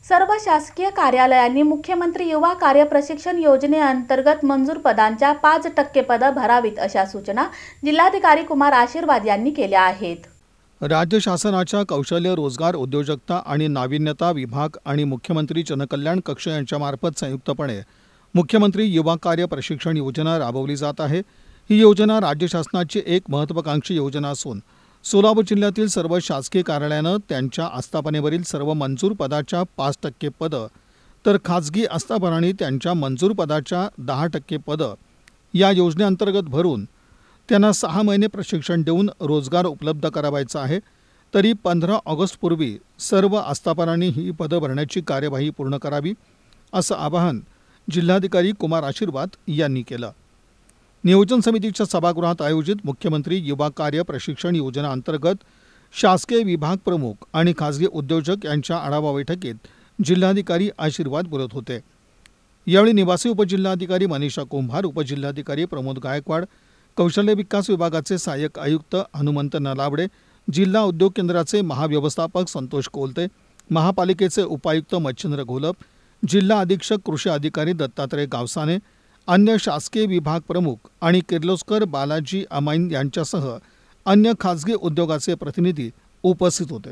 सर्व शासकीय कार्यालयांनी मुख्यमंत्री युवा कार्य प्रशिक्षण योजनेअंतर्गत मंजूर पदांच्या 5% पदं भरावीत अशा सूचना जिल्हाधिकारी कुमार आशीर्वाद यांनी केल्या आहेत। राज्य शासनाच्या कौशल्य रोजगार उद्योजकता आणि नाविन्यता विभाग आणि मुख्यमंत्री जनकल्याण कक्ष यांच्यामार्फत संयुक्तपणे मुख्यमंत्री युवा कार्य प्रशिक्षण योजना राबवली जात आहे। ही योजना राज्य शासनाची एक महत्त्वाकांक्षी योजना असून सोलापूर जिल्ह्यातील सर्व शासकीय कार्यालयानं त्यांच्या आस्थापनेवरील सर्व मंजूर पदाच्या 5% पदं तर खाजगी आस्थापनांनी त्यांच्या मंजूर पदाच्या 10% पदं या योजनेअंतर्गत भरून त्यांना 6 महिने प्रशिक्षण देऊन रोजगार उपलब्ध करावायचा आहे। तरी 15 ऑगस्टपूर्वी सर्व आस्थापनांनी ही पदं भरण्याची कार्यवाही पूर्ण करावी असं आवाहन जिल्हाधिकारी कुमार आशीर्वाद यांनी केलं। नियोजन समितीच्या सभागृहात आयोजित मुख्यमंत्री युवा कार्य प्रशिक्षण योजना अंतर्गत शासकीय विभाग प्रमुख आणि खासगी उद्योजक यांच्या आढावा बैठकीत जिल्हाधिकारी आशीर्वाद बोलत होते। यावेळी निवासी उपजिल्हाधिकारी मनीषा कुंभार, उपजिल्हाधिकारी प्रमोद गायकवाड, कौशल्य विकास विभागाचे सहाय्यक आयुक्त हनुमंत नलावडे, जिल्हा उद्योग केंद्राचे महाव्यवस्थापक संतोष कोलते, महापालिकेचे उपायुक्त मच्छिंद्र घोलप, जिल्हा अधीक्षक कृषी अधिकारी दत्तात्रय गावसाने, अन्य शासकीय विभाग प्रमुख आणि किर्लोस्कर बालाजी अमाइन यांच्यासह अन्य खासगी उद्योगाचे प्रतिनिधी उपस्थित होते।